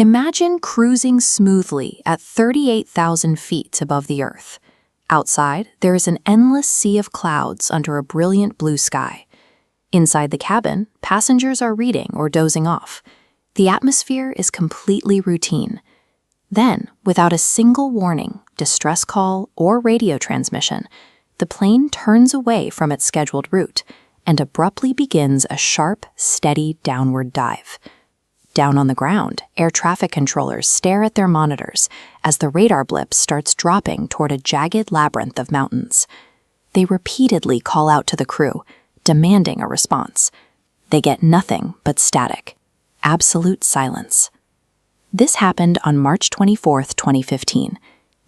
Imagine cruising smoothly at 38,000 feet above the Earth. Outside, there is an endless sea of clouds under a brilliant blue sky. Inside the cabin, passengers are reading or dozing off. The atmosphere is completely routine. Then, without a single warning, distress call, or radio transmission, the plane turns away from its scheduled route and abruptly begins a sharp, steady downward dive. Down on the ground, air traffic controllers stare at their monitors as the radar blip starts dropping toward a jagged labyrinth of mountains. They repeatedly call out to the crew, demanding a response. They get nothing but static. Absolute silence. This happened on March 24, 2015.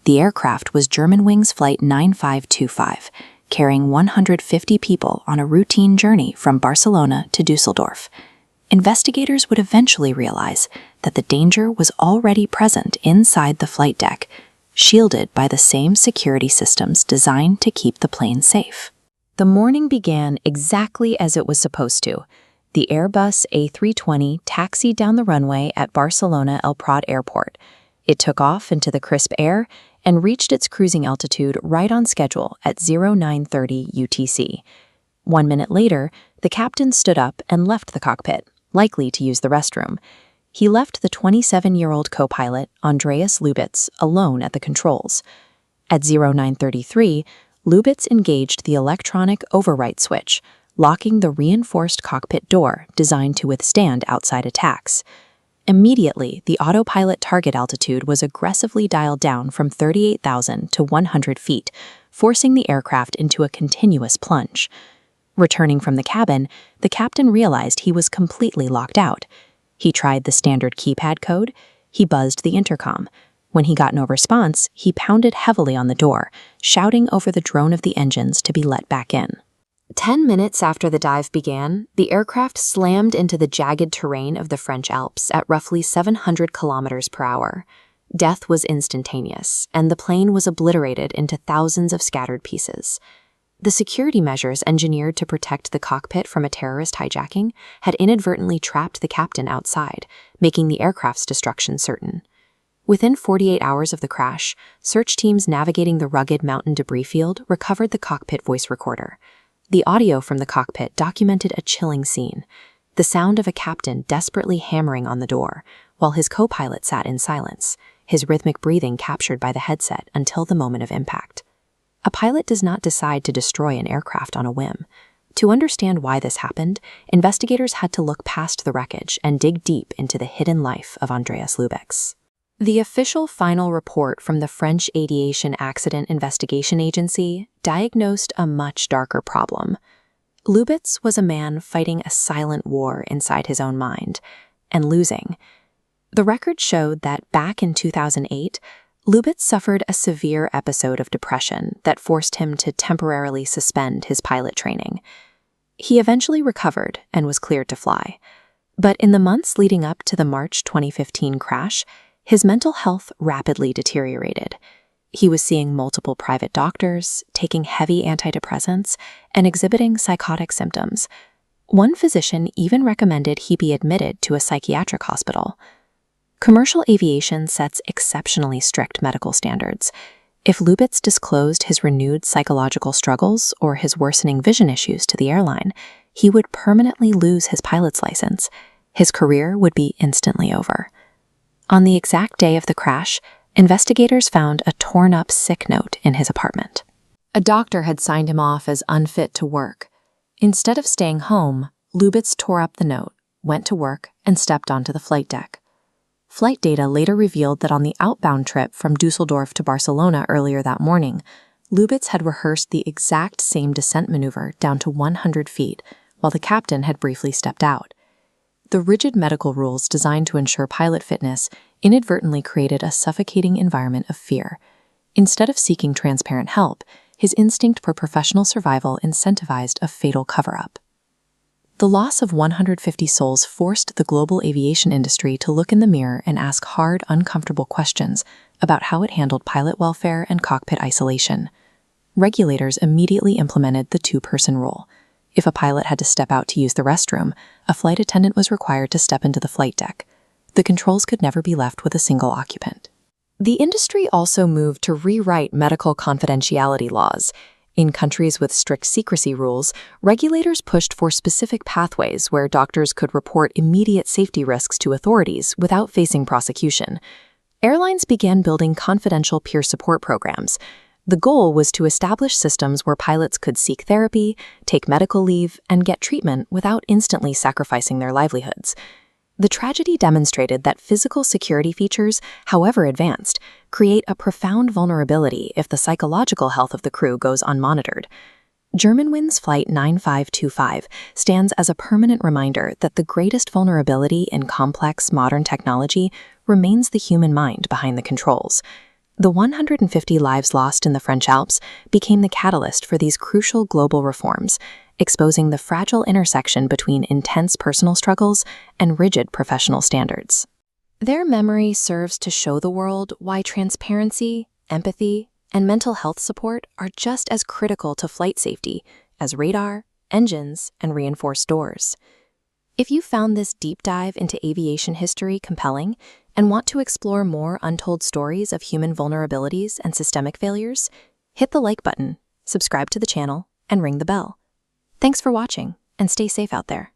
The aircraft was Germanwings Flight 9525, carrying 150 people on a routine journey from Barcelona to Dusseldorf. Investigators would eventually realize that the danger was already present inside the flight deck, shielded by the same security systems designed to keep the plane safe. The morning began exactly as it was supposed to. The Airbus A320 taxied down the runway at Barcelona El Prat Airport. It took off into the crisp air and reached its cruising altitude right on schedule at 0930 UTC. 1 minute later, the captain stood up and left the cockpit, likely to use the restroom. He left the 27-year-old co-pilot, Andreas Lubitz, alone at the controls. At 0933, Lubitz engaged the electronic overwrite switch, locking the reinforced cockpit door designed to withstand outside attacks. Immediately, the autopilot target altitude was aggressively dialed down from 38,000 to 100 feet, forcing the aircraft into a continuous plunge. Returning from the cabin, the captain realized he was completely locked out. He tried the standard keypad code. He buzzed the intercom. When he got no response, he pounded heavily on the door, shouting over the drone of the engines to be let back in. 10 minutes after the dive began, the aircraft slammed into the jagged terrain of the French Alps at roughly 700 kilometers per hour. Death was instantaneous, and the plane was obliterated into thousands of scattered pieces. The security measures engineered to protect the cockpit from a terrorist hijacking had inadvertently trapped the captain outside, making the aircraft's destruction certain. Within 48 hours of the crash, search teams navigating the rugged mountain debris field recovered the cockpit voice recorder. The audio from the cockpit documented a chilling scene, the sound of a captain desperately hammering on the door, while his co-pilot sat in silence, his rhythmic breathing captured by the headset until the moment of impact. A pilot does not decide to destroy an aircraft on a whim. To understand why this happened, investigators had to look past the wreckage and dig deep into the hidden life of Andreas Lubitz. The official final report from the French Aviation Accident Investigation Agency diagnosed a much darker problem. Lubitz was a man fighting a silent war inside his own mind, and losing. The record showed that back in 2008, Lubitz suffered a severe episode of depression that forced him to temporarily suspend his pilot training. He eventually recovered and was cleared to fly. But in the months leading up to the March 2015 crash, his mental health rapidly deteriorated. He was seeing multiple private doctors, taking heavy antidepressants, and exhibiting psychotic symptoms. One physician even recommended he be admitted to a psychiatric hospital. Commercial aviation sets exceptionally strict medical standards. If Lubitz disclosed his renewed psychological struggles or his worsening vision issues to the airline, he would permanently lose his pilot's license. His career would be instantly over. On the exact day of the crash, investigators found a torn-up sick note in his apartment. A doctor had signed him off as unfit to work. Instead of staying home, Lubitz tore up the note, went to work, and stepped onto the flight deck. Flight data later revealed that on the outbound trip from Dusseldorf to Barcelona earlier that morning, Lubitz had rehearsed the exact same descent maneuver down to 100 feet, while the captain had briefly stepped out. The rigid medical rules designed to ensure pilot fitness inadvertently created a suffocating environment of fear. Instead of seeking transparent help, his instinct for professional survival incentivized a fatal cover-up. The loss of 150 souls forced the global aviation industry to look in the mirror and ask hard, uncomfortable questions about how it handled pilot welfare and cockpit isolation. Regulators immediately implemented the two-person rule. If a pilot had to step out to use the restroom, a flight attendant was required to step into the flight deck. The controls could never be left with a single occupant. The industry also moved to rewrite medical confidentiality laws. In countries with strict secrecy rules, regulators pushed for specific pathways where doctors could report immediate safety risks to authorities without facing prosecution. Airlines began building confidential peer support programs. The goal was to establish systems where pilots could seek therapy, take medical leave, and get treatment without instantly sacrificing their livelihoods. The tragedy demonstrated that physical security features, however advanced, create a profound vulnerability if the psychological health of the crew goes unmonitored. Germanwings Flight 9525 stands as a permanent reminder that the greatest vulnerability in complex modern technology remains the human mind behind the controls. The 150 lives lost in the French Alps became the catalyst for these crucial global reforms, exposing the fragile intersection between intense personal struggles and rigid professional standards. Their memory serves to show the world why transparency, empathy, and mental health support are just as critical to flight safety as radar, engines, and reinforced doors. If you found this deep dive into aviation history compelling and want to explore more untold stories of human vulnerabilities and systemic failures, hit the like button, subscribe to the channel, and ring the bell. Thanks for watching, and stay safe out there.